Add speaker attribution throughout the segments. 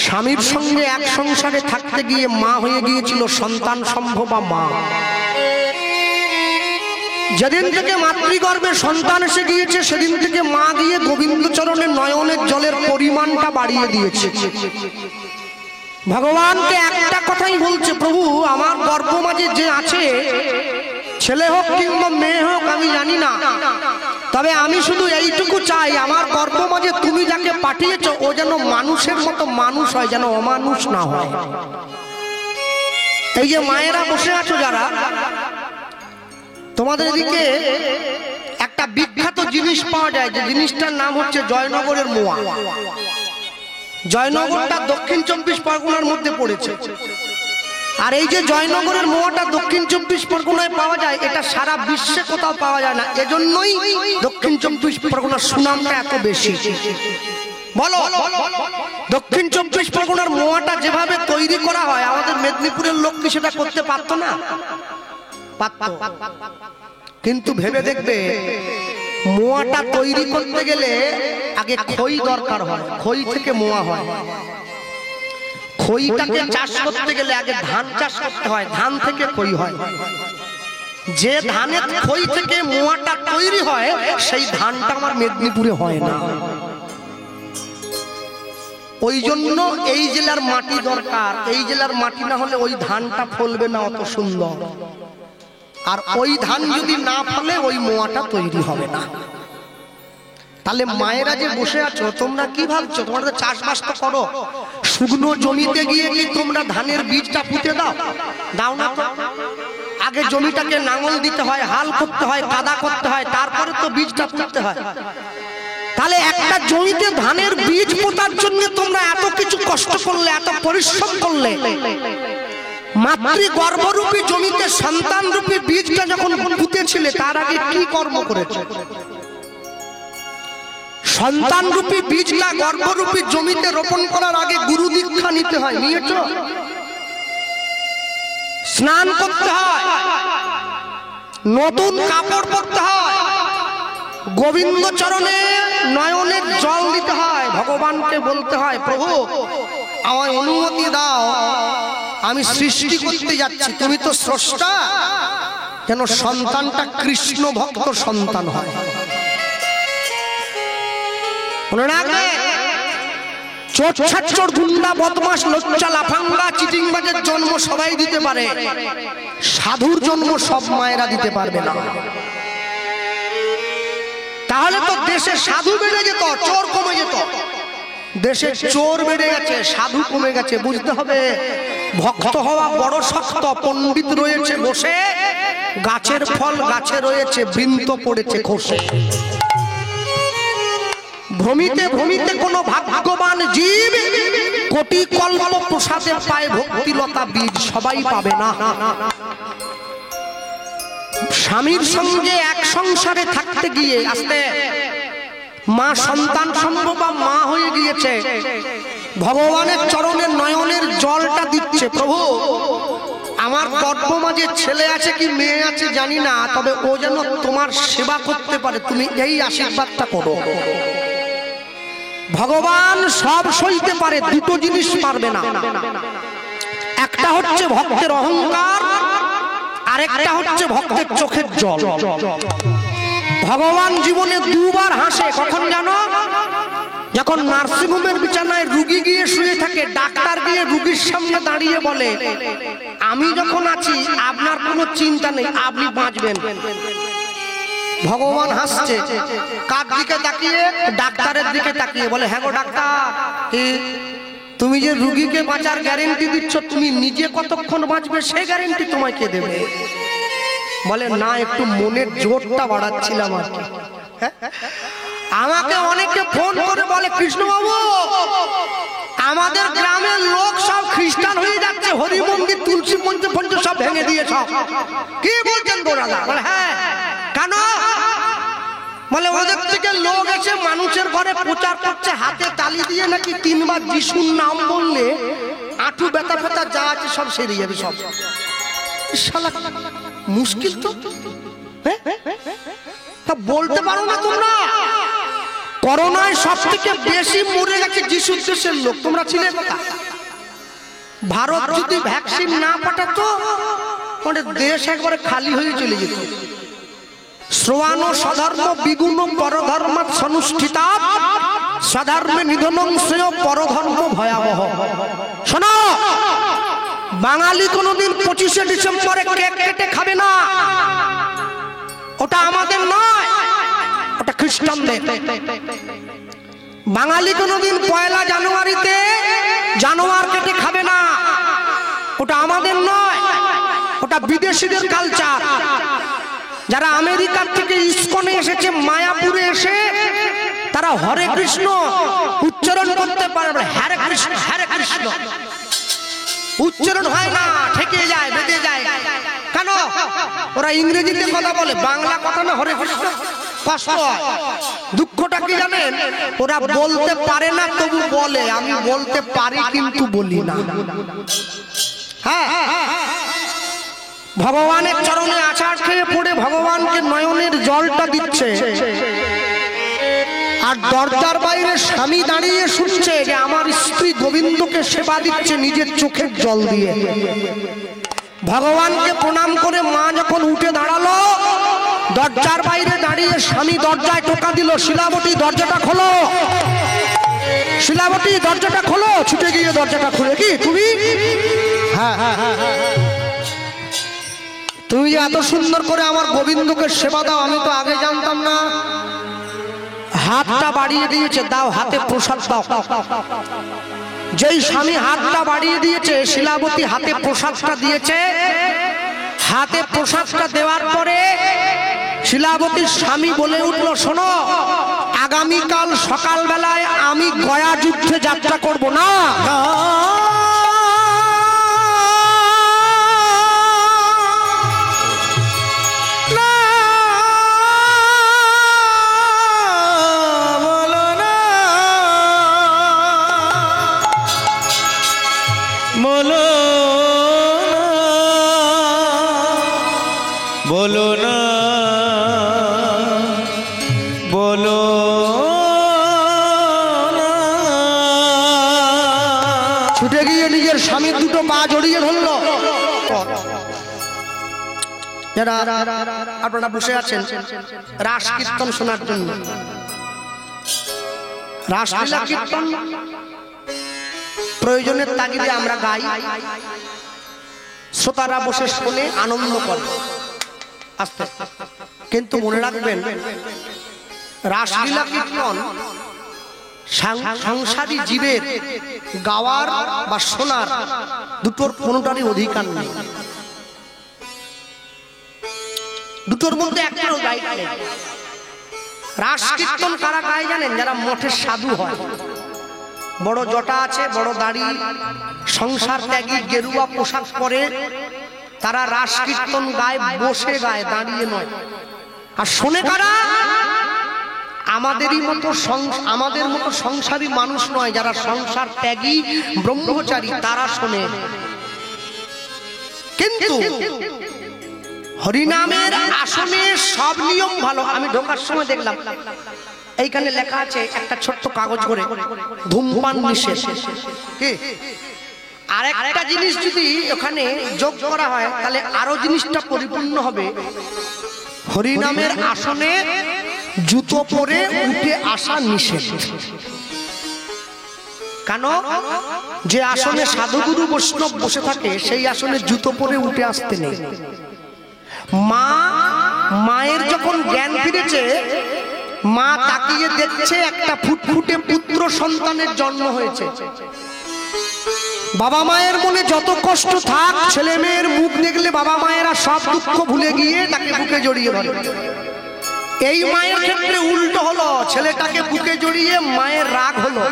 Speaker 1: স্বামীর সঙ্গে এক সংসারে থাকতে গিয়ে মা হয়ে গিয়েছিল সন্তান সম্ভবা মা। যেদিন থেকে মাতৃগর্ভে সন্তান এসে গিয়েছে সেদিন থেকে মা গিয়ে গোবিন্দচরণের নয়নের জলের পরিমাণটা বাড়িয়ে দিয়েছে। ভগবানকে একটা কথাই বলছে, প্রভু আমার গর্ভ মাঝে যে আছে, ছেলে হোক কিংবা মেয়ে হোক আমি জানি না, তবে আমি শুধু এইটুকু চাই আমার গর্ভ মাঝে তুমি যাকে পাঠিয়েছো ও যেন মানুষের মতো মানুষ হয়, যেন অমানুষ না হয়। এই যে মায়েরা বসে আছো যারা, তোমাদের এদিকে একটা বিখ্যাত জিনিস পাওয়া যায়, যে জিনিসটার নাম হচ্ছে জয়নগরের মোয়া। জয়নগরটা দক্ষিণ 24 পরগনার মধ্যে পড়েছে। আর এই যে জয়নগরের মোয়াটা দক্ষিণ 24 পরগনায় পাওয়া যায়, এটা সারা বিশ্বে কোথাও পাওয়া যায় না। এজন্যই দক্ষিণ 24 পরগনার সুনামটা এত বেশি। বলো, দক্ষিণ 24 পরগনার মোয়াটা যেভাবে তৈরি করা হয়, আমাদের মেদিনীপুরের লোক কি সেটা করতে পারতো না? পারতো। কিন্তু ভেবে দেখবে, মোয়াটা তৈরি করতে গেলে আগে খই দরকার হয়, খই থেকে মোয়া হয়। খইটাকে চাষ করতে গেলে আগে ধান চাষ করতে হয়, ধান থেকে খই হয়। যে ধানের খই থেকে মোয়াটা তৈরি হয়, সেই ধানটা আমার মেদিনীপুরে হয় না। ওই জন্য এই জেলার মাটি দরকার। এই জেলার মাটি না হলে ওই ধানটা ফলবে না অত সুন্দর। আর ওই ধান যদি না ফলে ওই মোয়াটা তৈরি হবে না। তাহলে মায়েরা যে বসে আছো, তোমরা কি ভাবছো? তোমরা তো চাষবাস তো করো, শুকনো জমিতে গিয়ে কি তোমরা ধানের বীজটা পুঁতে দাও? দাও না তো। আগে জমিটাকে নাঙল দিতে হয়, হাল করতে হয়, কাদা করতে হয়, তারপরে তো বীজটা পুঁততে হয়। তাহলে একটা জমিতে ধানের বীজ পোঁতার জন্য তোমরা এত কিছু কষ্ট করলে, এত পরিশ্রম করলে, মাতৃ গর্ভরূপী জমিতে সন্তান রূপী বীজটা যখন পুঁতেছিলে তার আগে কি কর্ম করেছে? সন্তান রূপী বীজটা গর্ভরূপী জমিতে রোপণ করার আগে গুরু দীক্ষা নিতে হয়। নিয়েছো? স্নান করতে হয়, নতুন কাপড় পরতে হয়, গোবিন্দ চরণে নয়নের জল দিতে হয়, ভগবানকে বলতে হয়, প্রভু আমায় অনুমতি দাও, আমি সৃষ্টি করতে যাচ্ছি, তুমি তো স্রষ্টা, যেন সন্তানটা কৃষ্ণ ভক্ত সন্তান হয়। মনে রাখবে, চোর ছাচ্চর গুন্ডা বদমাশ লোচ্চা লাফাঙ্গা চিটিংবাজের জন্ম সবাই দিতে পারে, সাধুর জন্ম সব মায়েরা দিতে পারবে না। তাহলে তো দেশে সাধু বেড়ে যেত, চোর কমে যেত। দেশে চোর বেড়ে গেছে, সাধু কমে গেছে। বুঝতে হবে, ভক্ত হওয়া বড় শক্ত। পণ্ডিত রয়েছে বসে, গাছের ফল গাছে রয়েছে, বৃন্ত পড়েছে খোসে। ভ্রমিতে ভ্রমিতে কোন ভাগ্যবান জীব কোটি কল্প প্রসাদে পায় ভক্তিলতা বীজ, সবাই পাবে না। স্বামীর সঙ্গে এক সংসারে থাকতে গিয়ে আস্তে মা সন্তান সম্ভবা মা হয়ে গিয়েছে, ভগবানের চরণের নয়নের জলটা দিচ্ছে, প্রভু আমার গর্ভ মাঝে ছেলে আছে কি মেয়ে আছে জানি না, তবে ও যেন তোমার সেবা করতে পারে, তুমি এই আশীর্বাদটা করো। ভগবান সব সইতে পারে, দুটো জিনিস পারবে না। একটা হচ্ছে ভক্তের অহংকার, আরেকটা হচ্ছে ভক্তের চোখের জল। ভগবান জীবনে দুবার হাসে, কখন জানো? যখন নার্সিংহোমের বিছানায় রুগী গিয়ে শুয়ে থাকে, ডাক্তার গিয়ে রুগীর সামনে দাঁড়িয়ে বলে, আমি যখন আছি আপনার কোনো চিন্তা নেই, আপনি বাঁচবেন। ভগবান হাসছে, কার দিকে তাকিয়ে? ডাক্তারের দিকে তাকিয়ে। বলে, হ্যাঁ গো ডাক্তার, তুমি যে রুগীকে বাঁচার গ্যারেন্টি দিচ্ছ, তুমি নিজে কতক্ষণ বাঁচবে সেই গ্যারেন্টি তোমায় কে দেবে? বলে, না, একটু মনের জোরটা বাড়াচ্ছিলাম আর কি। আমাকে অনেকে ফোন করে বলে, কৃষ্ণবাবু আমাদের গ্রামের লোক সব খ্রিস্টান হয়ে যাচ্ছে, হরি মন্দির তুলসী মঞ্চ ফঞ্চ সব ভেঙে দিয়ে সব। কি বলছেন গো দাদা? বলে, হ্যাঁ। কেন? বলে, ওদের থেকে লোক এসে মানুষের ঘরে প্রচার করছে, হাতে তালি দিয়ে নাকি 3 বার যিশুর নাম বললে আঁটু ব্যথা ফেথা যা আছে সব সেরে যাবে সব। শালা মুশকিল তো, বলতে পারো না তোমরা? করোনায় সব থেকে বেশি মরে গেছে যিশুর দেশের লোক, তোমরা ছিলে কথা? ভারত যদি ভ্যাকসিন না পাঠাতো মানে দেশ একবারে খালি হয়ে চলে যেত। শ্রোয়াণ সধর্ম বিগুণ পরধর্মাৎ সনুষ্ঠিতা সধর্মে নিধনং শ্রেয় পরধর্ম ভয়াবহ। শোনো, বাঙালি কোনোদিন 25শে ডিসেম্বরে কেক কেটে খাবে না, ওটা আমাদের নয়, ওটা খ্রিস্টানদের। বাঙালি কোনোদিন 1 জানুয়ারিতে জানোয়ার কেটে খাবে না, ওটা আমাদের নয়, ওটা বিদেশিদের কালচার। যারা আমেরিকার থেকে ইসকনে এসেছে, মায়াপুরে এসে তারা হরে কৃষ্ণ উচ্চারণ করতে পারে, হরে কৃষ্ণ হরে কৃষ্ণ উচ্চারণ হয় না, ঠেকে যায়, বেঁধে যায়। কেন? ওরা ইংরেজিতে কথা বলে, বাংলা কথা না, হরে কৃষ্ণ কষ্ট হয়। দুঃখটা কি জানেন? ওরা বলতে পারে না তবু বলে, আমি বলতে পারি কিন্তু বলি না। হ্যাঁ, ভগবানের চরণে আছাড় খেয়ে পড়ে ভগবানকে নয়নের জলটা দিচ্ছে, আর দরজার বাইরে স্বামী দাঁড়িয়ে শুনছে যে আমার স্ত্রী গোবিন্দকে সেবা দিচ্ছে নিজের চোখের জল দিয়ে। ভগবানকে প্রণাম করে মা যখন উঠে দাঁড়ালো, দরজার বাইরে দাঁড়িয়ে স্বামী দরজায় টোকা দিল, শিলাবতী দরজাটা খোলো, শিলাবতী দরজাটা খোলো। ছুটে গিয়ে দরজাটা খুলে, কি তুমি? হ্যাঁ, তুমি যে এত সুন্দর করে আমার গোবিন্দকে সেবা দাও, আমি তো আগে জানতাম না। হাতটা বাড়িয়ে দিয়েছে, দাও হাতে প্রসাদ দাও। যেই স্বামী হাতটা বাড়িয়ে দিয়েছে, শিলাবতী হাতে প্রসাদটা দিয়েছে। হাতে প্রসাদটা দেওয়ার পরে শিলাবতীর স্বামী বলে উঠলো, শোনো, আগামীকাল সকালবেলায় আমি গয়া যুদ্ধে যাত্রা করব না।
Speaker 2: বলো না, বলো না।
Speaker 1: ছুটে গিয়ে নিজের স্বামীর দুটো পা জড়িয়ে ধরল। যারা আপনারা বসে আছেন রাস কীর্তন শোনার জন্য, রাসলীলা কীর্তন প্রয়োজনের তাগিদে আমরা গাই, শ্রোতারা বসে শুনে আনন্দ করে আস্তে। কিন্তু মনে রাখবেন, রাসলীলা কীর্তন সংসারী জীবের গাওয়ার বা শোনার দুটোর কোনোটারই অধিকার নেই। দুটোর মধ্যে একটারও দায়িত্ব নেই। রাস কীর্তন কারা গায় জানেন? যারা মঠের সাধু হয়, বড় জটা আছে, বড় দাড়ি, সংসার ত্যাগী, গেরুয়া পোশাক পরে, তারা রাস কীর্তন গায়, বসে গায়, দাঁড়িয়ে নয়। আর শোনে কারা? আমাদের মতো সংসারী মানুষ নয়, যারা সংসার ত্যাগী ব্রহ্মচারী, তারা শোনে। কিন্তু হরিনামের আসনে সব নিয়ম ভালো। আমি ঢোকার সময় দেখলাম এইখানে লেখা আছে একটা ছোট্ট কাগজ করে, ধূমপান নিষেধ। কি? আর একটা জিনিস যদি ওখানে যোগ করা হয় তাহলে আরো জিনিসটা পরিপূর্ণ হবে। হরিনামের আসনে জুতো পরে উঠে আসা নিষেধ। কেন? যে আসনে সাধুগুরু বৈষ্ণব বসে থাকে সেই আসনে জুতো পরে উঠে আসতে নেই। মায়ের যখন জ্ঞান ফিরেছে, মা তাকিয়ে দেখছে একটা ফুটফুটে পুত্র সন্তানের জন্ম হয়েছে। বাবা মায়ের মনে যত কষ্ট থাক, ছেলে মেয়ের মুখ দেখলে বাবা মায়েরা সব দুঃখ ভুলে গিয়ে তাকে বুকে জড়িয়ে ধরে। এই মায়ের ক্ষেত্রে উল্টো হলো, ছেলেটাকে বুকে জড়িয়ে মায়ের রাগ হলো।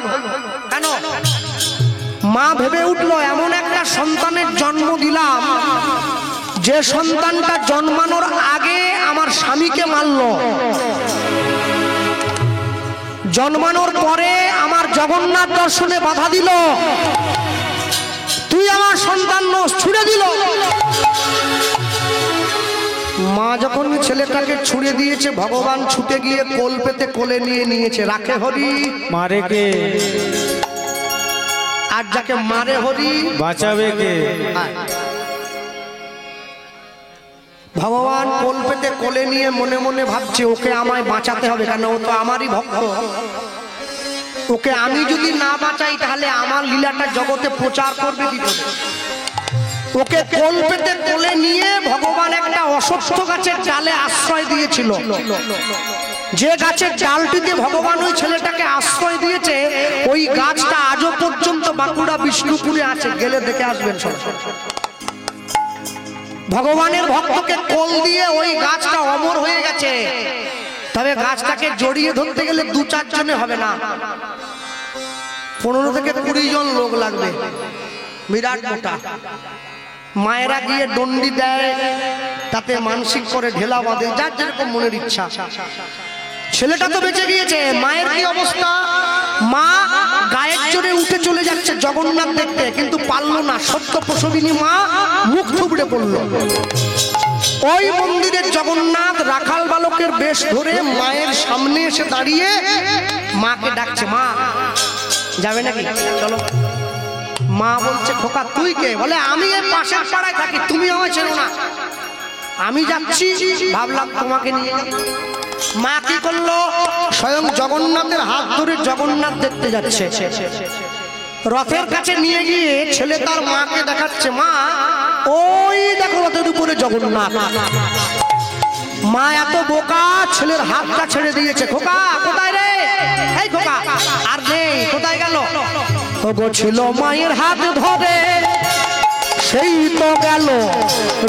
Speaker 1: কেন? মা ভেবে উঠলো এমন একটা সন্তানের জন্ম দিলাম যে সন্তানটা জন্মানোর আগে আমার স্বামীকে মারল, জন্মানোর পরে আমার জগন্নাথ দর্শনে বাধা দিল, তুই আমার সন্তান নস, ছুড়ে দিল। মা যখন ছেলেটাকে ছুড়ে দিয়েছে, ভগবান ছুটে গিয়ে কোল পেতে কোলে নিয়ে নিয়েছে। রাখে হরি,
Speaker 2: মারে কে?
Speaker 1: আর যাকে মারে হরি
Speaker 2: বাঁচাবে কে?
Speaker 1: ভগবান কোল পেতে কোলে নিয়ে মনে মনে ভাবছে ওকে আমায় বাঁচাতে হবে, কারণ ও তো আমারই ভক্ত। ওকে আমি যদি না বাঁচাই তাহলে আমার লীলাটা জগতে প্রচার করবে কি করে? ওকে কোল পেতে কোলে নিয়ে ভগবান একটা অশ্বত্থ গাছের ডালে আশ্রয় দিয়েছিল। যে গাছের ডালটিতে ভগবান ওই ছেলেটাকে আশ্রয় দিয়েছে, ওই গাছটা আজও পর্যন্ত বাঁকুড়া বিষ্ণুপুরে আছে, গেলে দেখে আসবেন সব। ভগবানের ভক্তকে কোল দিয়ে ওই গাছটা অমর হয়ে গেছে। তবে গাছটাকে জড়িয়ে ধরতে গেলে 2-4 জনে হবে না, 15 থেকে 20 জন লোক লাগবে, বিরাট মোটা। মায়েরা গিয়ে দণ্ডি দেয়, তাতে মানসিক করে ঢেলা বাঁধে, যার যেরকম মনের ইচ্ছা। ছেলেটা তো বেঁচে গিয়েছে, মায়ের কি অবস্থা? মা গায়ের জোরে উঠে চলে যাচ্ছে জগন্নাথ দেখতে, কিন্তু পারলো না। সত্য প্রসবিনী মা মুখ থুবড়ে পড়লো। ওই মন্দিরের জগন্নাথ রাখাল বালকের বেশ ধরে মায়ের সামনে এসে দাঁড়িয়ে মাকে ডাকছে, মা যাবে নাকি? চলো। মা বলছে, খোকা তুই কে? বলে, আমি এই পাশের পাড়ায় থাকি, তুমি আমায় চেনো না। আমি যাচ্ছি, ভাবলাম তোমাকে নিয়ে। মা কি করলো? স্বয়ং জগন্নাথের হাত ধরে জগন্নাথ দেখতে যাচ্ছে। রথের কাছে নিয়ে গিয়ে ছেলে তার মাকে দেখাচ্ছে, মা ওই দেখো রথের উপরে জগন্নাথ। মা এত বোকা, ছেলের হাতটা ছেড়ে দিয়েছে। খোকা কোথায় রে? এই খোকা আর নেই, কোথায় গেল? ওগো ছিল মায়ের হাত ধরে, সেই তো গেল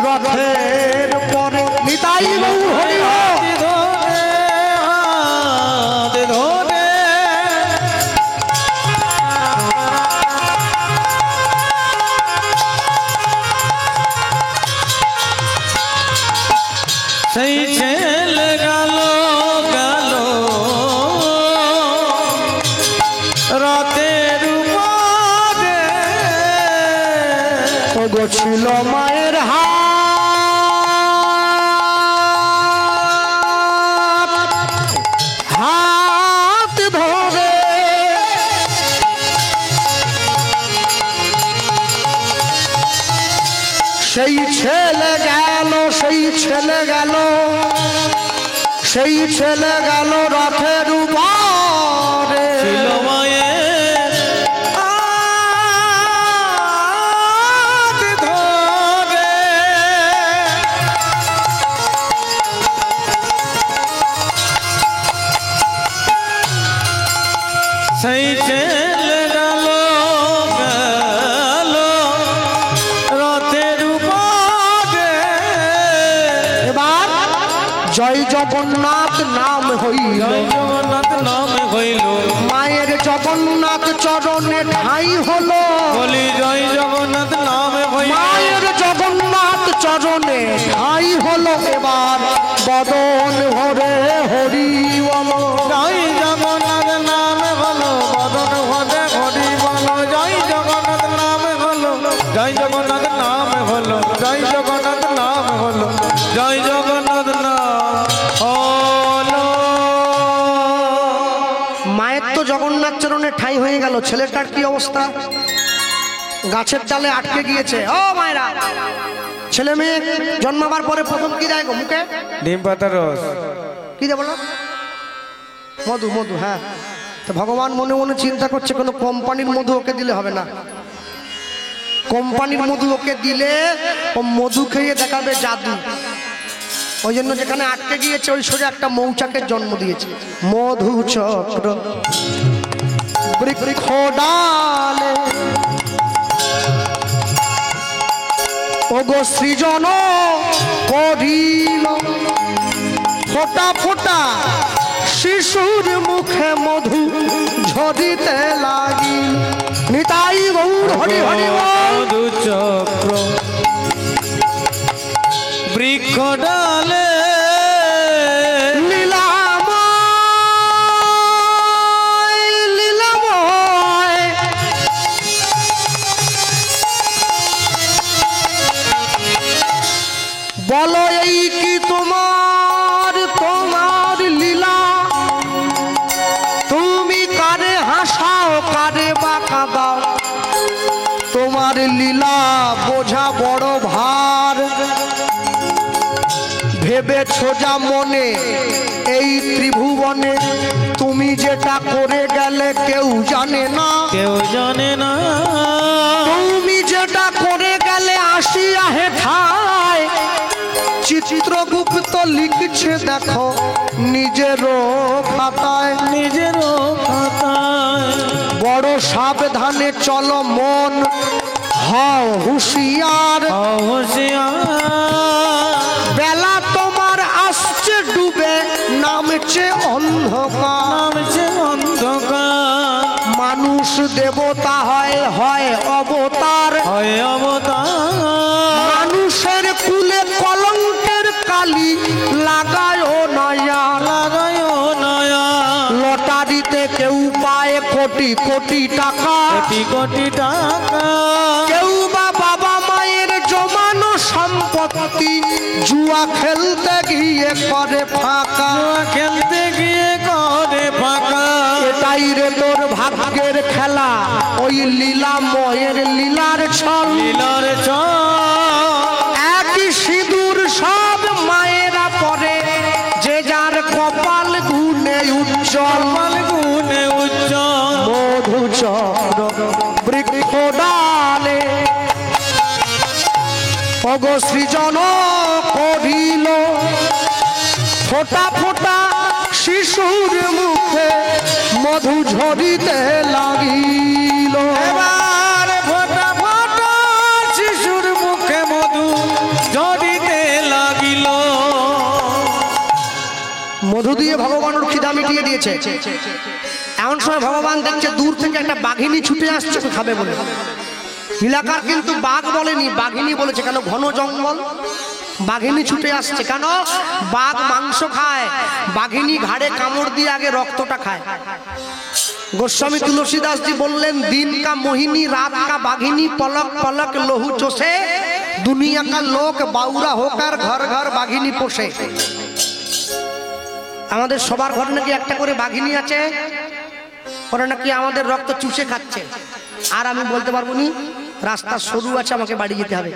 Speaker 1: রথের পরে। নিতাই গৌর হরি হরি।
Speaker 2: সেই ছেলে গেল গেল রাতের উপরে,
Speaker 1: ওগো ছিল মায়ের হাত ধরে, সেই ছেলে গেল, সেই ছেলে গেল, সেই ছেলে গেল রথের উপরে।
Speaker 2: ছিল মায়ের হাত ধরে, সেই ছেলে গেল গেল রথের উপরে।
Speaker 1: এবার জয় জগন্নাথ নাম হইল,
Speaker 2: জয় জগন্নাথ নাম হইল,
Speaker 1: মায়ের জগন্নাথ চরণে ঠাঁই হলো।
Speaker 2: বলি জয় জগন্নাথ নাম হইল,
Speaker 1: মায়ের জগন্নাথ চরণে ঠাঁই হলো। এবার বদন ভরে হরি বলো।
Speaker 2: জয় জগন্নাথ নাম হলো, বদন ভরে হরি বলো। জয় জগন্নাথ নাম হলো, জয় জগন্নাথ নাম হলো, জয় জগন্নাথ নাম হলো, জয় জগন্নাথ নাম হলো।
Speaker 1: মায়ের তো জগন্নাথ চরণে ঠাঁই হয়ে গেল, ছেলেটার কি অবস্থা? গাছের ডালে আটকে গিয়েছে। ও মায়েরা, ছেলে মেয়ে জন্মাবার পরে প্রথম কি দেয় গো মুখে?
Speaker 2: ডিম পাতার রস।
Speaker 1: কি দেয় বলো? মধু। মধু, হ্যাঁ। তো ভগবান মনে মনে চিন্তা করছে, কোনো কোম্পানির মধু ওকে দিলে হবে না। কোম্পানির মধু ওকে দিলে ও মধু খেয়ে দেখাবে জাদু। ওই জন্য যেখানে আটকে গিয়েছে ওই সোজা একটা মৌচাকের জন্ম দিয়েছে। মধু চক্র বৃক্ষ ডালে ওগো সৃজন করিল, ফোটা ফোটা শিশুর মুখে মধু ঝরিতে লাগিল। নিতাই গৌর হরি হরি বল।
Speaker 2: মধু চক্র বৃক্ষ ডালে
Speaker 1: লীলাময়, লীলাময় বলো এই কি তোমার তোমার লীলা? তুমি কারে হাসাও, কারে বাঁকা দাও, লীলা বোঝা বড় ভার, ভেবেছো যা মনে এই ত্রিভুবনে, তুমি যেটা করে গেলে কেউ জানে না,
Speaker 2: কেউ জানে না।
Speaker 1: তুমি যেটা করে গেলে আসিয়া হেঠায়, চিত্রগুপ্ত লিখছে দেখো নিজেরও খাতায়,
Speaker 2: নিজেরও খাতায়।
Speaker 1: বড় সাবধানে চলো মন, হও হুঁশিয়ার, বেলা তোমার আসছে ডুবে, নামছে অন্ধকার,
Speaker 2: নামছে অন্ধকার।
Speaker 1: মানুষ দেবতা হয় হয় অবতার,
Speaker 2: হয় অবতার।
Speaker 1: মানুষের কুলে কলঙ্কের কালি লাগায় নয়া,
Speaker 2: লাগায় নয়া।
Speaker 1: লটারিতে কেউ পায় কোটি কোটি টাকা,
Speaker 2: কোটি কোটি টাকা।
Speaker 1: কেউ বা বাবা মায়ের জমানো সম্পত্তি জুয়া খেলতে গিয়ে করে ফাঁকা,
Speaker 2: খেলতে গিয়ে করে ফাঁকা।
Speaker 1: এটাই রে তোর ভাগ্যের খেলা, ওই লীলাময়ের লীলার ছল,
Speaker 2: লীলার ছল।
Speaker 1: একই সিঁদুর সব মায়েরা পরে, যে যার কপাল গুণে উজ্জ্বল,
Speaker 2: গুণে উজ্জ্বল।
Speaker 1: মধুচক্র বৃক্ষ ডালে অগ সৃজন করিল, ফোটা ফোটা শিশুর মুখে মধু ঝরিতে লাগিল,
Speaker 2: এবার ফোটা ফোটা শিশুর মুখে মধু ঝরিতে লাগিল।
Speaker 1: মধু দিয়ে ভগবানের খিদা মিটিয়ে দিয়েছে। এমন সময় ভগবান দেখছে দূর থেকে একটা বাঘিনী ছুটে আসছে খাবে বলে। এলাকার কিন্তু বাঘ বলেনি, বাঘিনী বলেছে। কেন? ঘন জঙ্গল, বাঘিনী ছুটে আসছে। কেন? বাঘ মাংস খায়, বাঘিনী ঘাড়ে কামড় দিয়ে আগে রক্তটা খায়। গোস্বামী তুলসীদাস জি বললেন, दिन का मोहिनी रात का बाघिनी, पलक पलक लहू चोसे, दुनिया का लोक बाउरा होकर घर घर बाघिनी पोषे। আমাদের সবার ঘরে নাকি একটা করে বাঘিনী আছে, ওরা নাকি আমাদের রক্ত চুষে খাচ্ছে। আর আমি বলতে পারবো নি, রাস্তা সরু আছে, আমাকে বাড়ি যেতে হবে।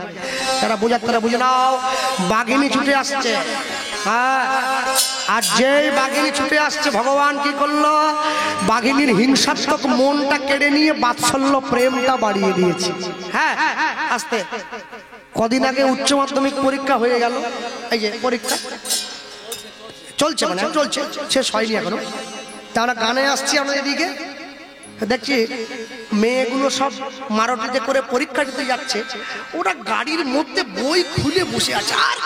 Speaker 1: তারা বোঝার, তারা বুঝে নাও, বাঘিনী ছুটে আসছে। হ্যাঁ, আর যে বাঘিনী ছুটে আসছে, ভগবান কি করলো? বাঘিনীর হিংসাত্মক মনটা কেড়ে নিয়ে বাৎসল্য প্রেমটা বাড়িয়ে দিয়েছে। হ্যাঁ, আস্তে। কদিন আগে উচ্চ মাধ্যমিক পরীক্ষা হয়ে গেল, এই যে পরীক্ষা চলছে, মানে চলছে, শেষ হয়নি এখনো। তা আমরা গানে আসছি, আমরা এদিকে দেখছি মেয়েগুলো সব মারুতিতে করে পরীক্ষা দিতে যাচ্ছে, ওরা গাড়ির মধ্যে বই খুলে বসে আছে। আর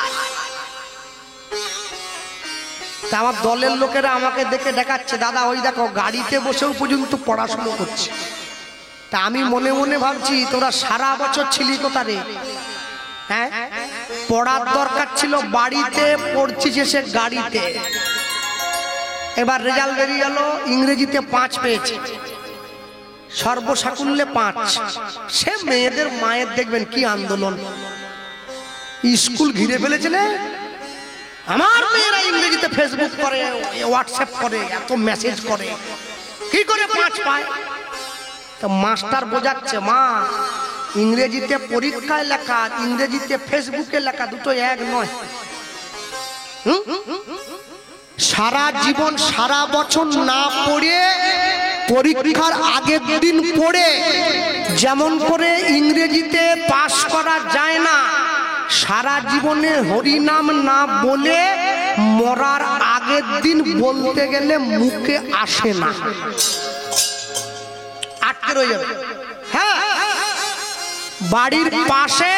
Speaker 1: তা আমার দলের লোকেরা আমাকে দেখে দেখাচ্ছে, দাদা ওই দেখো গাড়িতে বসেও পর্যন্ত পড়াশোনা করছে। তা আমি মনে মনে ভাবছি, তোরা সারা বছর ছিলি কোথারে? হ্যাঁ, পড়ার দরকার ছিল বাড়িতে, পড়ছিস এসে গাড়িতে। এবার রেজাল্ট বেরিয়ে গেল, ইংরেজিতে 5 পেয়েছে, সর্বসাকুল্যে 5। সে মেয়েদের মায়ের দেখবেন কি আন্দোলন, স্কুল ঘিরে ফেলেছে না। আমার মেয়েরা ইংরেজিতে ফেসবুক করে, হোয়াটসঅ্যাপ করে, এত মেসেজ করে, কি করে 5 পায়? তো মাস্টার বোঝাচ্ছে, মা ইংরেজিতে পরীক্ষায় লেখা, ইংরেজিতে ফেসবুকে লেখা দুটো এক নয়। সারা জীবন সারা বছর না পড়ে পরীক্ষার আগের দিন পড়ে যেমন করে ইংরেজিতে পাস করা যায় না, সারা জীবনে হরিনাম না বলে মরার আগের দিন বলতে গেলে মুখে আসে না, আটকে রয়ে যাবে। হ্যাঁ, বাড়ির পাশে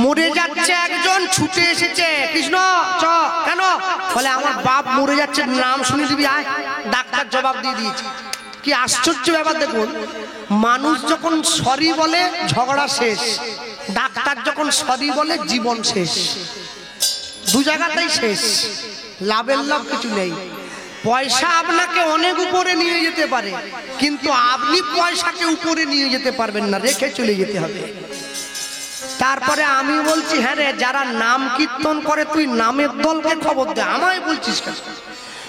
Speaker 1: মরে যাচ্ছে একজন, ছুটে এসেছে, কৃষ্ণ চ, কেন? বলে আমার বাপ মরে যাচ্ছে, নাম শুনে দিবি আয়। ডাক্তার জবাব দিয়ে দিয়েছে। কি আশ্চর্য ব্যাপার দেখুন, মানুষ যখন সরি বলে ঝগড়া শেষ, ডাক্তার যখন সরি বলে জীবন শেষ। দু জায়গাতেই শেষ, লাভের লাভ কিছু নেই। পয়সা আপনাকে অনেক উপরে নিয়ে যেতে পারে, কিন্তু আপনি পয়সাকে উপরে নিয়ে যেতে পারবেন না, রেখে চলে যেতে হবে। তারপরে আমি বলছি, হ্যাঁ রে, যারা নাম কীর্তন করে তুই নামের দলকে খবর দে, আমায় বলছিস কেন?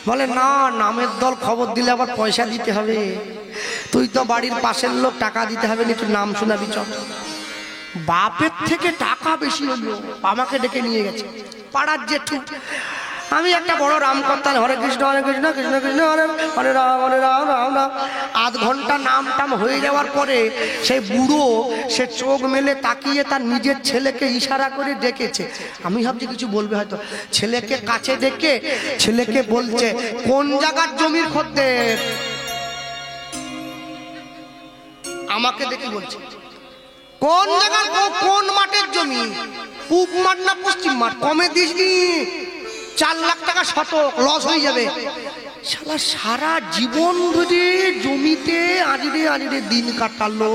Speaker 1: বলে না, নামের দল খবর দিলে আবার পয়সা দিতে হবে, তুই তো বাড়ির পাশের লোক, টাকা দিতে হবে না, তুই নাম শোনাবি, চল। বাপের থেকে টাকা বেশি হলো, আমাকে ডেকে নিয়ে গেছে পাড়ার জেঠু। আমি একটা বড় রাম করতাম, হরে কৃষ্ণ কৃষ্ণ কৃষ্ণ হরে হরে রাম রাম রাম। আধ ঘন্টা নাম টাম হয়ে যাওয়ার পরে সেই বুড়ো সে চোখ মেলে তাকিয়ে তার নিজের ছেলেকে ইশারা করে ডেকেছে। আমি ভাবছি কিছু বলবে হয়তো, ছেলেকে কাছে ডেকে ছেলেকে বলছে কোন জায়গার জমির খদ্দের। আমাকে দেখে বলছে কোন জায়গার, কোন মাঠের জমি, পূব মাঠ না পশ্চিম মাঠ, কমে দিসনি 4 লাখ টাকা শতক, লস হয়ে যাবে। শালা সারা জীবন ধরে জমিতে আজরে দিন কাটালো,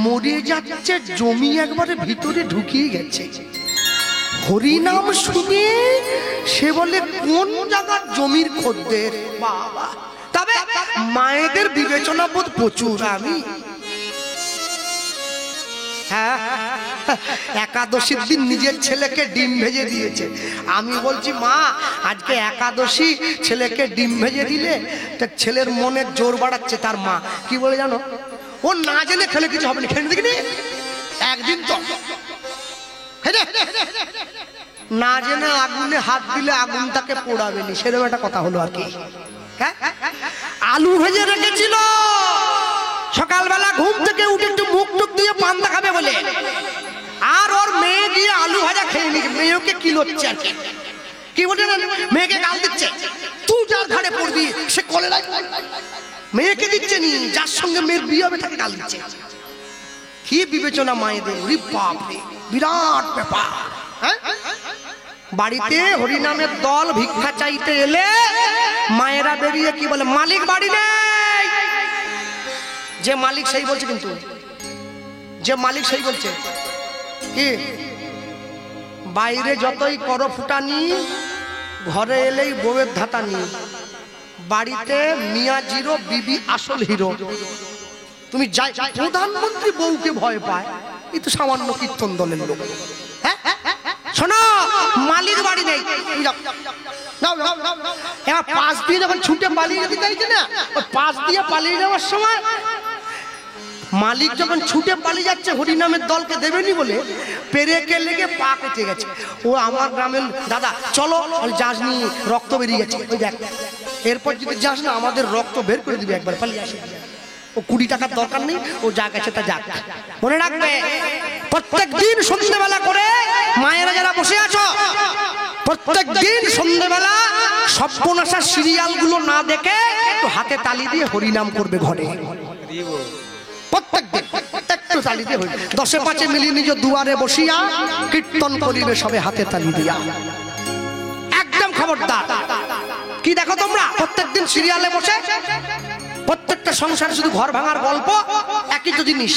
Speaker 1: মরে যাচ্ছে, জমি একবারে ভিতরে ঢুকিয়ে গেছে। হরিনাম শুনে সে বলে কোন জায়গার জমির খদ্দের। বাবা, তবে মায়েদের বিবেচনা বোধ প্রচুর। আমি হ্যাঁ, একাদশীর দিন নিজের ছেলেকে ডিম ভেজে দিয়েছে। আমি বলছি মা আজকে একাদশী, ছেলেকে ডিম ভেজে দিলে তার ছেলের মনের জোর বাড়াচ্ছে। তার মা কি বলে জানো, ও না জেনে খেলে কিছু হবে না, খেলে দেখিনি একদিন তো না জেনে আগুনে হাত দিলে আগুন তাকে পোড়াবে নি, সেরকম একটা কথা হলো আর কি। আলু ভেজে রেখেছিল, সকালবেলা ঘুম থেকে উঠে একটু মুখ টুক দিয়ে পান দেখাবে বলে, আর ওর মেয়ে গিয়ে আলু ভাজা খেয়ে নিচ্ছে। মেয়েকে কিলোচ্ছে আর কি বলছে, মেয়েকে গাল দিচ্ছে, তুই যার ঘাড়ে পড়বি সে কলে মেয়েকে দিচ্ছে নি, যার সঙ্গে মেয়ের বিয়ে হবে তাকে গাল দিচ্ছে। কি বিবেচনা মায়েদের, বিরাট ব্যাপার। বাড়িতে হরিনামের দল ভিক্ষা চাইতে এলে মায়েরা বেরিয়ে কি বলে, মালিক বাড়ি নেই। যে মালিক সেই বলছে, কিন্তু যে মালিক সেই বলছে কি, বাইরে যতই করো ফুটানি, ঘরে এলেই বউয়ের ধাতানি, বাড়িতে মিয়া জিরো, বিবি আসল হিরো। তুমি যাই, প্রধানমন্ত্রী বউকে ভয় পায়, এই তো সামান্য কীর্তন দলের লোক। হ্যাঁ শোনো, মালিক বাড়ি নেই, এবার পাশ দিয়ে যখন ছুটে পালিয়ে যেতে চাইছে না, পাশ দিয়ে পালিয়ে যাওয়ার সময় মালিক যখন ছুটে পালিয়ে যাচ্ছে হরিনামের দলকে দেবেনি বলে, পেরেকে লেগে পা কেটে গেছে। ও আমার গ্রামের দাদা, চলো যাস নি, রক্ত বেরিয়ে গেছে, ওই দেখ, এরপর যদি যাস না আমাদের রক্ত বের করে দিবি, একবার পালিয়ে আসে। ও 20 টাকার দরকার নেই, ও যা গেছে তা যাক। মনে রাখবে, প্রত্যেক দিন সন্ধ্যেবেলা করে মায়েরা যারা বসে আছো, প্রত্যেক দিন সন্ধ্যেবেলা সপ্তনাশা সিরিয়াল গুলো না দেখে একটু হাতে তালি দিয়ে হরিনাম করবে ঘরে। প্রত্যেক দিন একটু তালি দিয়ে 10-5 মিলিয়ে নিজ দুয়ারে বসিয়া কীর্তন করিবে সবে হাতে তালি দিয়া। একদম খবরদার। কি দেখো তোমরা প্রত্যেক দিন সিরিয়ালে বসে, প্রত্যেকটা সংসারে শুধু ঘর ভাঙার গল্প, একই তো জিনিস।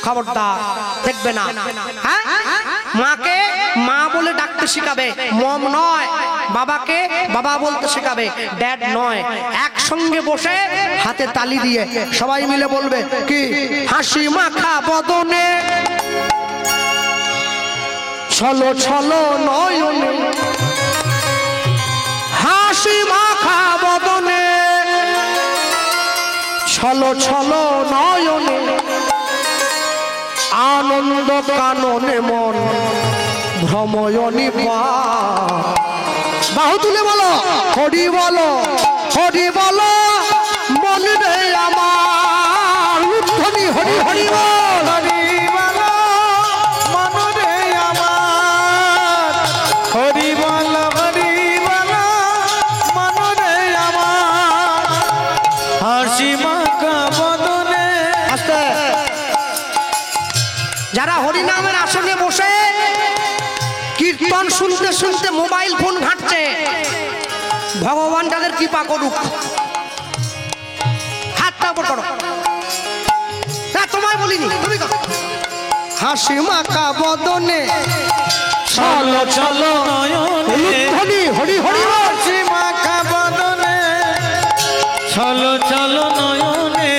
Speaker 1: খবরদার, দেখবে না। হ্যাঁ, মাকে মা বলে ডাকতে শিখাবে, মম নয়। বাবাকে বাবা বলতে শেখাবে, ড্যাড নয়। একসঙ্গে বসে হাতে তালি দিয়ে সবাই মিলে বলবে কি, হাসি মাখা বদনে ছলো ছলো নয়নে, হাসি মাখা বদনে ছলো ছলো নয়নে, আনন্দ কাননে মন ভ্রময়নি পা। বাহু তুলে বলো হরি বলো, হরি বলো মন রে আমার, উদ্ধনি হরি হরি বল,
Speaker 2: হরি বলো মন রে আমার, হরি বলো মন রে আমার, হাসি মাখা বদনে।
Speaker 1: আস্তে। যারা হরিনামের আসনে বসে কীর্তন শুনতে শুনতে মোবাইল ফোন ঘাঁটছে, ভগবান তাদের কৃপা করুক। হাতটা উপর করো, তোমায় বলিনি, তুমি করো। হাসি মাখা বদনে
Speaker 2: চলো চলো নয়নে,
Speaker 1: হরি হরি হরি বল।
Speaker 2: হাসি মাখা বদনে চলো চলো নয়নে,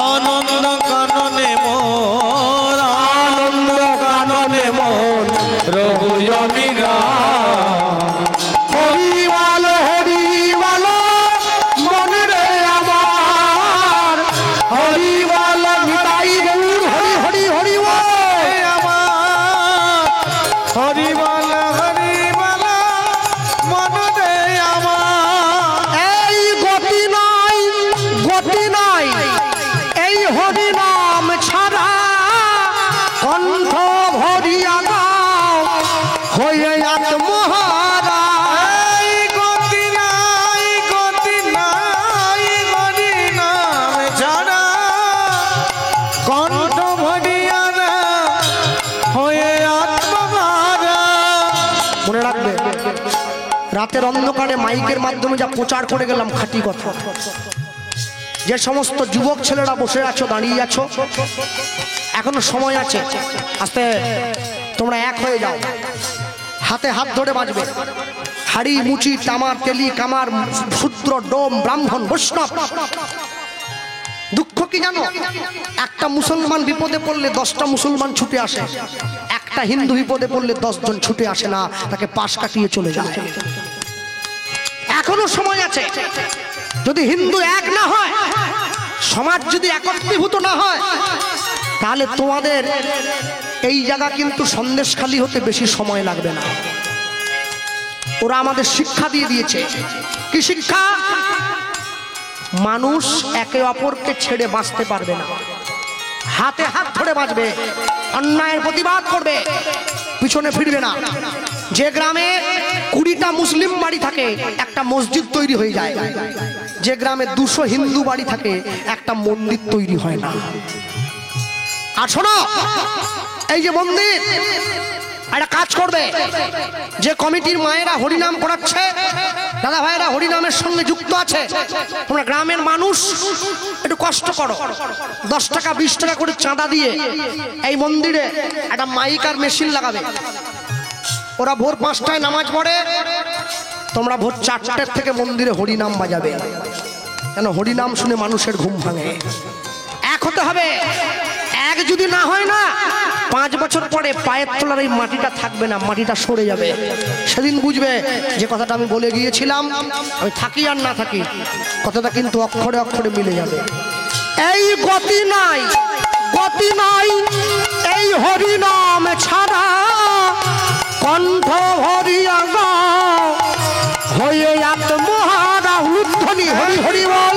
Speaker 2: আনন্দ কাননে মোর, আনন্দ কাননে মোর রঘুয়নি রাম।
Speaker 1: হরি বল মন রে আমার, হরি বল নিতাই গৌর, হরি হরি হরি রাতের অন্ধকারে মাইকের মাধ্যমে যা প্রচার করে গেলাম খাঁটি কথা। যে সমস্ত যুবক ছেলেরা বসে আছো, দাঁড়িয়ে আছো, এখনো সময় আছে, আস্তে তোমরা এক হয়ে যাও, হাতে হাত ধরে বাঁচবে। হাড়ি, মুচি, তামার, তেলি, কামার, শূদ্র, ডোম, ব্রাহ্মণ, বৈষ্ণব। দুঃখ কি জানো? একটা মুসলমান বিপদে পড়লে 10টা মুসলমান ছুটে আসে, একটা হিন্দু বিপদে পড়লে 10 জন ছুটে আসে না, তাকে পাশ কাটিয়ে চলে যায়। এখনো সময় আছে। যদি হিন্দু এক না হয়, সমাজ যদি একত্রীভূত না হয়, তাহলে তোমাদের এই জায়গা কিন্তু সন্দেশখালী হতে বেশি সময় লাগবে না। ওরা আমাদের শিক্ষা দিয়ে দিয়েছে। কি শিক্ষা? মানুষ একে অপরকে ছেড়ে বাঁচতে পারবে না, হাতে হাত ধরে বাঁচবে, অন্যায়ের প্রতিবাদ করবে, পিছনে ফিরবে না। যে গ্রামে 20টা মুসলিম বাড়ি থাকে, একটা মসজিদ তৈরি হয়ে যায়। যে গ্রামে 200 হিন্দু বাড়ি থাকে, একটা মন্দির তৈরি হয় না। আর শোনো, এই যে মন্দির, একটা কাজ করবে, যে কমিটির মায়েরা হরিনাম করাচ্ছে, দাদা ভাইরা হরিনামের সঙ্গে যুক্ত আছে, তোমরা গ্রামের মানুষ একটু কষ্ট করো, 10 টাকা 20 টাকা করে চাঁদা দিয়ে এই মন্দিরে একটা মাইক আর মেশিন লাগাবে। ওরা ভোর 5টায় নামাজ পড়ে, তোমরা ভোর 4টার থেকে মন্দিরে হরিনাম বাজাবে, কেন হরিনাম শুনে মানুষের ঘুম ভাঙে। এক হতে হবে। এক যদি না হয় না, 5 বছর পরে পায়ের তলার এই মাটিটা থাকবে না, মাটিটা সরে যাবে। সেদিন বুঝবে যে কথাটা আমি বলে গিয়েছিলাম, আমি থাকি আর না থাকি, কথাটা কিন্তু অক্ষরে অক্ষরে মিলে যাবে। এই গতি নাই, গতি নাই এই হরিনাম ছাড়া, কণ্ঠ ভরিয়া গাও হয়ে আত্মহারা উদ্ধনি। হরি হরি বল।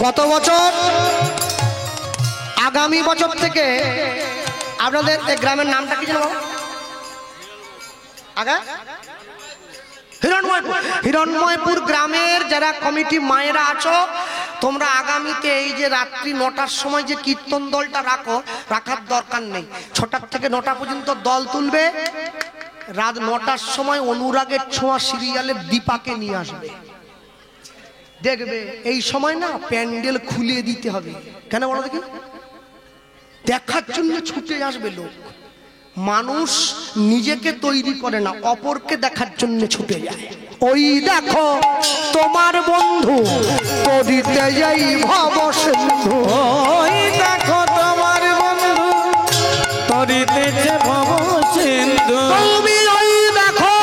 Speaker 1: গত বছর, আগামী বছর থেকে আপনাদের গ্রামের নামটা কি জানো? আগে হিরণময়পুর গ্রামের যারা কমিটি মায়েরা আছো, তোমরা আগামীতে এই যে রাত্রি 9টার সময় যে কীর্তন দলটা রাখার দরকার নেই। 6টার থেকে 9টা পর্যন্ত দল তুলবে। রাত 9টার সময় অনুরাগের ছোঁয়া সিরিয়ালের দীপাকে নিয়ে আসবে। দেখবে এই সময় না প্যান্ডেল খুলে দিতে হবে। কেন বলো দেখি? দেখার জন্য ছুটে আসবে লোক। মানুষ নিজেকে তৈরি করে না, অপরকে দেখার জন্য ছুটে যায়। ওই দেখো তোমার বন্ধু তরিতে যাই ভব সিন্ধু,
Speaker 2: ওই দেখো তোমার বন্ধু তরিতেছে ভব সিন্ধু।
Speaker 1: তুমি ওই দেখো,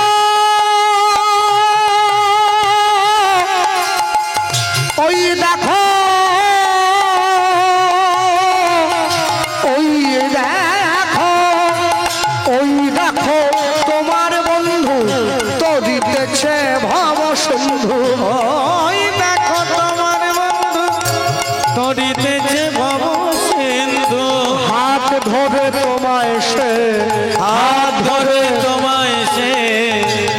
Speaker 1: ওই দেখো, ওই দেখো, ওই দেখো তোমার বন্ধু তরিতেছে ভব সিন্ধু।
Speaker 2: ওই দেখো তোমার বন্ধু তরিতেছে ভব সিন্ধু।
Speaker 1: হাত ধরে তোমায় সে,
Speaker 2: হাত ধরে তোমায় সে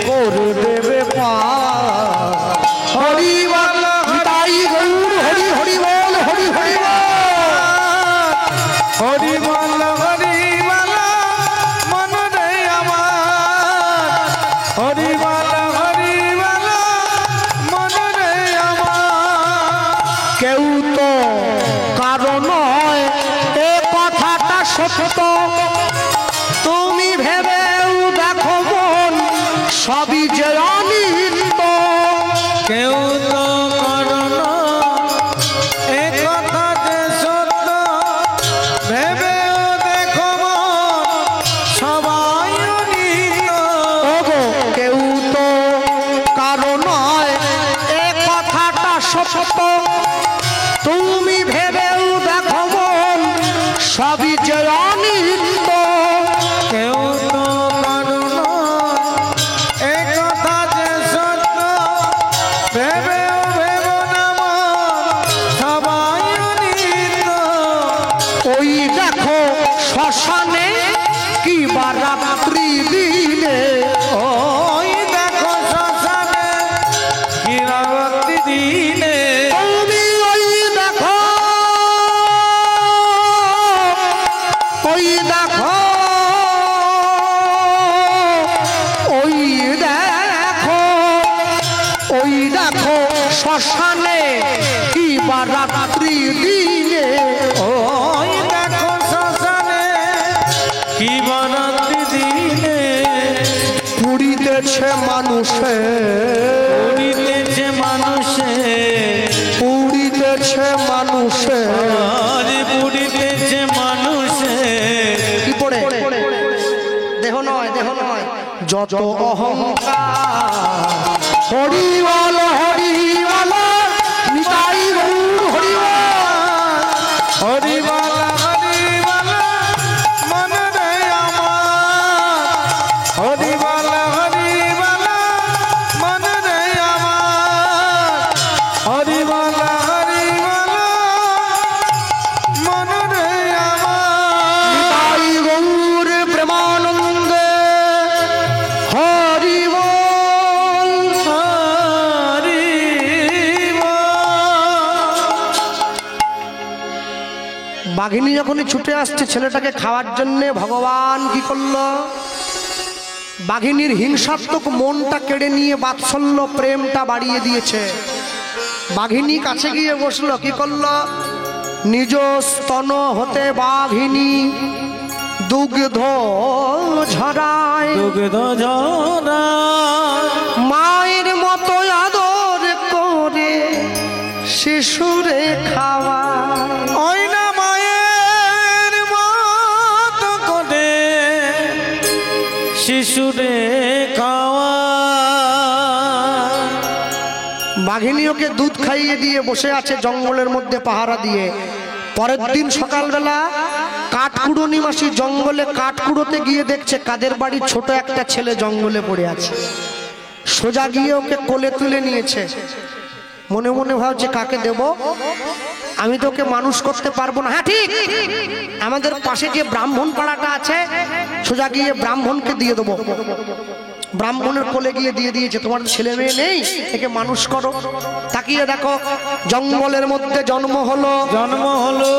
Speaker 1: করে দেবে পার। হরি বল তাই গৌর, হরি হরি বল, হরি হরি বল।
Speaker 2: হরি বল হরি বল মন রে আমার, হরি বল হরি বল মন রে আমার।
Speaker 1: কেউ তো কারণ নয় এ কথাটা সত্য, তুমি ভেবেও দেখো মন সবই যে অনিত্য।
Speaker 2: কেউ তো করণ এ কথা যে সত্য, ভেবেও দেখো সবাই অনিত্য।
Speaker 1: ওগো কেউ তো কারণ নয় এ কথাটা সত্য, তুমি ভেবেও দেখো মন সবই যে অনিত্য।
Speaker 2: কেউ তো করণ এ কথা যে সত্য, ভেবেও ভেবো না সবাই অনিত্য।
Speaker 1: ওই দেখো শ্মশানে কি বা রাত্রি দিনে,
Speaker 2: ওই দেখো শ্মশানে কি রাত্রি দিনে।
Speaker 1: ও পুড়িতেছে মানুষে,
Speaker 2: পুড়িতেছে মানুষে,
Speaker 1: পুড়িতেছে মানুষে,
Speaker 2: আজ পুড়িতেছে মানুষে।
Speaker 1: কি পড়ে? দেহ নয়, দেহ নয়, যত অহংকার। হরি বল হরি বল নিতাই গৌর হরি বল।
Speaker 2: হরি বল হরি বল মন রে আমার, হরি বল হরি বল মন রে আমার, হরি বল হরি বল মন রে আমার।
Speaker 1: নিতাই গৌর প্রেমানন্দে হরি বল
Speaker 2: হরি বল।
Speaker 1: বাঘিনী যখনই ছুটে আসছে ছেলেটাকে খাওয়ার জন্য, ভগবান কি করলো? বাঘিনীর হিংসাত্মক মনটা কেড়ে নিয়ে বাৎসল্য প্রেমটা বাড়িয়ে দিয়েছে। বাঘিনী কাছে গিয়ে বসলো, কি করলো? নিজ স্তন হতে বাঘিনী দুগ্ধ ঝরায়,
Speaker 2: দুগ্ধ ঝরা
Speaker 1: মায়ের মতো আদর করে শিশুরে খাওয়ায়।
Speaker 2: ওই না মায়ের মত করে শিশুরে খাওয়া।
Speaker 1: বাঘিনী ওকে দুধ খাইয়ে দিয়ে বসে আছে জঙ্গলের মধ্যে পাহারা দিয়ে। পরের দিন সকালবেলা কাঠকুড়ো নিবাসী জঙ্গলে কাঠকুড়োতে গিয়ে দেখছে কাদের বাড়ির ছোট একটা ছেলে জঙ্গলে পড়ে আছে। সোজা গিয়ে ওকে কোলে তুলে নিয়েছে। মনে মনে ভাবছে কাকে দেব, আমি তো ওকে মানুষ করতে পারবো না। হ্যাঁ ঠিক, আমাদের পাশে যে ব্রাহ্মণ পাড়াটা আছে, সোজা গিয়ে ব্রাহ্মণকে দিয়ে দেবো। ব্রাহ্মণের কোলে গিয়ে দিয়ে দিয়েছে, তোমার ছেলে মেয়ে নেই, একে মানুষ করো। তাকিয়ে দেখো জঙ্গলের মধ্যে জন্ম হলো,
Speaker 2: জন্ম হলো,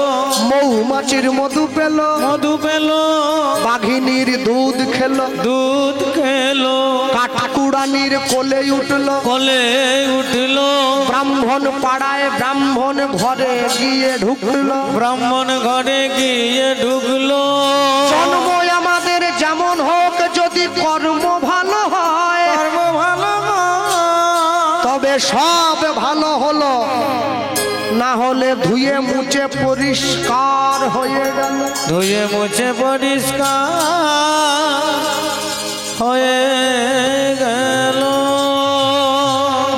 Speaker 1: মৌমাছির মধু পেল,
Speaker 2: মধু পেল,
Speaker 1: বাঘিনীর দুধ খেলো,
Speaker 2: দুধ খেলো,
Speaker 1: কাঠকুড়ানির কোলে উঠলো,
Speaker 2: কোলে উঠলো,
Speaker 1: ব্রাহ্মণ পাড়ায় ব্রাহ্মণ ঘরে গিয়ে ঢুকলো,
Speaker 2: ব্রাহ্মণ ঘরে গিয়ে ঢুকলো।
Speaker 1: জন্ম আমাদের যেমন হোক, যদি কর্ম ভালো হয়
Speaker 2: কর্ম ভালো
Speaker 1: তবে সব ভালো হলো, না হলে ধুয়ে মুছে পরিষ্কার হয়ে গেল।
Speaker 2: ধুয়ে মুছে পরিষ্কার হয়ে গেল।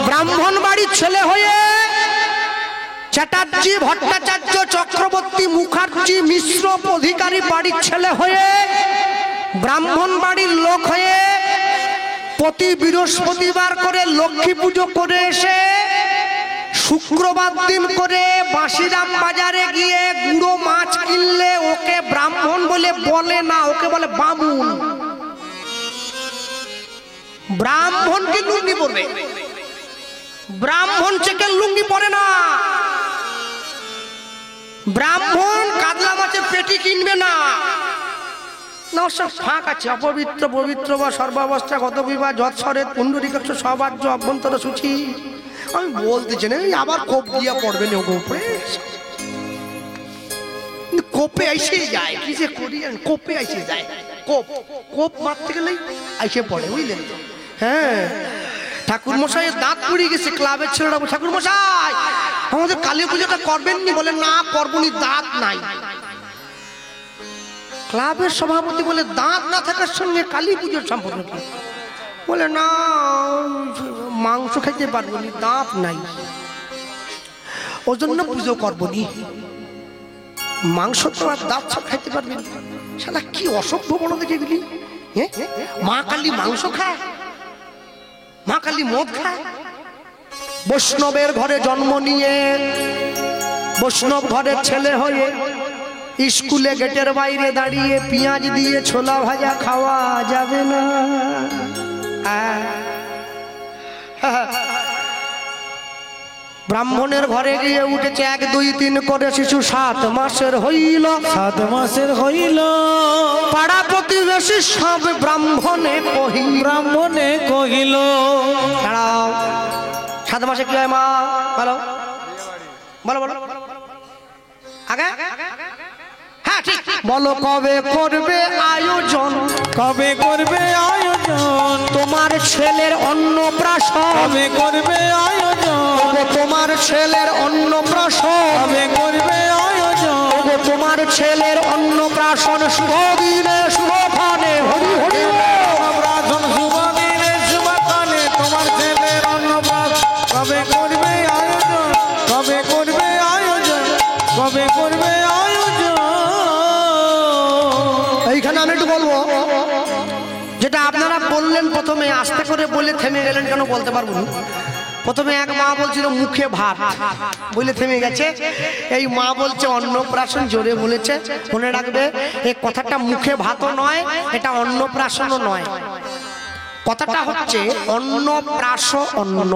Speaker 1: ব্রাহ্মণ বাড়ির ছেলে হয়ে চ্যাটার্জি, ভট্টাচার্য, চক্রবর্তী, মুখার্জি, মিশ্র অধিকারী বাড়ির ছেলে হয়ে, ব্রাহ্মণ বাড়ির লোক হয়ে প্রতি বৃহস্পতিবার করে লক্ষ্মী পুজো করে এসে শুক্রবার দিন করে বাঁশিরাম বাজারে গিয়ে গুঁড়ো মাছ কিনলে ওকে ব্রাহ্মণ বলে না, ওকে বলে বামুন। ব্রাহ্মণ কি লুঙ্গি পরবে? ব্রাহ্মণ চেকের লুঙ্গি পরে না। ব্রাহ্মণ কাতলা মাছের পেটি কিনবে না। না, সব ফাঁক আছে। অপবিত্র পবিত্র বা সর্বাবস্থা গত বিবাহ যৎসরে পুণ্ডরিকাক্ষ সবার্য অভ্যন্তর সূচি। আমি বলতেছি না, আবার কোপ গিয়া পড়বে না ওকে উপরে। কোপে আইসে যায়, কি যে করি, কোপে আইসে যায়। কোপ কোপ মারতে গেলেই আইসে পড়ে, বুঝলেন তো? হ্যাঁ, ঠাকুর মশাইয়ের দাঁত পড়ে গেছে। ক্লাবের ছেলেরা, ঠাকুর মশাই আমাদের কালী পুজোটা করবেননি? বলে না, করবনি, দাঁত নাই। ক্লাবের সভাপতি বলে দাঁত না থাকার সঙ্গে কালী পুজোর সম্পর্ক কি? বলে না, মাংস খাইতে পারবো না, দাঁত নাই, ওই জন্য পুজো করবো নি। মাংস তো আর দাঁত সব খাইতে পারবি না। শালা কি অসভ্য বলো দেখে গেলি। মা কালী মাংস খায়, মা কালী মদ খায়। বৈষ্ণবের ঘরে জন্ম নিয়ে বৈষ্ণব ঘরের ছেলে হয়ে স্কুলে গেটের বাইরে দাঁড়িয়ে পেঁয়াজ দিয়ে ছোলা ভাজা খাওয়া যাবে না। ব্রাহ্মণের ঘরে গিয়ে উঠেছে 1 2 3 করে শিশু 7 মাসের হইল,
Speaker 2: 7 মাসের হইল।
Speaker 1: পাড়া প্রতিবেশী সব ব্রাহ্মণে কহিল,
Speaker 2: ব্রাহ্মণে কহিল,
Speaker 1: দাঁড়াও, 7 মাসে কি হয় মা? বলো বলো বলো আগে। হ্যাঁ ঠিক, বলো কবে করবে আয়োজন?
Speaker 2: কবে করবে আয়োজন
Speaker 1: তোমার ছেলের অন্নপ্রাশন,
Speaker 2: কবে করবে আয়োজন
Speaker 1: ওগো তোমার ছেলের অন্নপ্রাশন,
Speaker 2: কবে করবে আয়োজন
Speaker 1: ওগো তোমার ছেলের অন্নপ্রাশন, শুভ দিনে শুভ ফানে হরি হরি বল।
Speaker 2: অন্নপ্রাশন শুভ দিনে শুভ কালে তোমার ছেলের অন্নপ্রাশন কবে করবে আয়োজন কবে করবে আয়োজন কবে করবে আয়োজন।
Speaker 1: এইখানে আমি একটু বলবো, যেটা আপনারা বললেন প্রথমে, আস্তে করে বলে থেমে গেলেন কেন বলতে পারবো না। প্রথমে এক মা বলছিল মুখে ভাত, বলে থেমে গেছে। এই মা বলছে অন্নপ্রাশন, জোরে বলেছে। মনে রাখবে, এই কথাটা মুখে ভাতও নয়, এটা অন্নপ্রাশনও নয়। কথাটা হচ্ছে অন্নপ্রাশ, অন্ন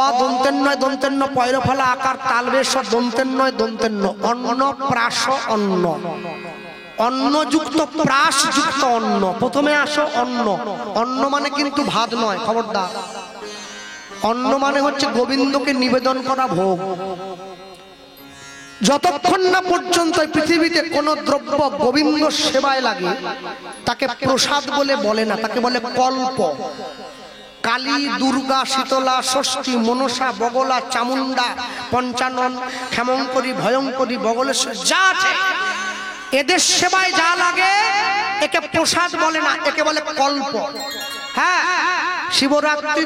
Speaker 1: অদন্তের নয়, দন্তের ন, পয়র ফলা আকার তালবেশ, দন্তের নয়, দন্তের ন, অন্নপ্রাশ অন্ন, অন্নযুক্ত প্রাশ যুক্ত অন্ন। প্রথমে আসো অন্ন, অন্ন মানে কিন্তু ভাত নয়, খবরদার। অন্ন মানে হচ্ছে গোবিন্দকে নিবেদন করা ভোগ। যতক্ষণ না পর্যন্ত পৃথিবীতে কোন দ্রব্য গোবিন্দ সেবায় লাগে তাকে প্রসাদ বলে বলে না, তাকে বলে কল্প। কালী, দুর্গা, শীতলা, ষষ্ঠী, মনসা, বগলা, চামুন্ডা, পঞ্চানন, ক্ষেমঙ্করী, ভয়ঙ্করী, বগলেশ্বর যা আছে, এদের সেবায় যা লাগে একে প্রসাদ বলে না, একে বলে কল্প। হ্যাঁ, শিবরাত্রি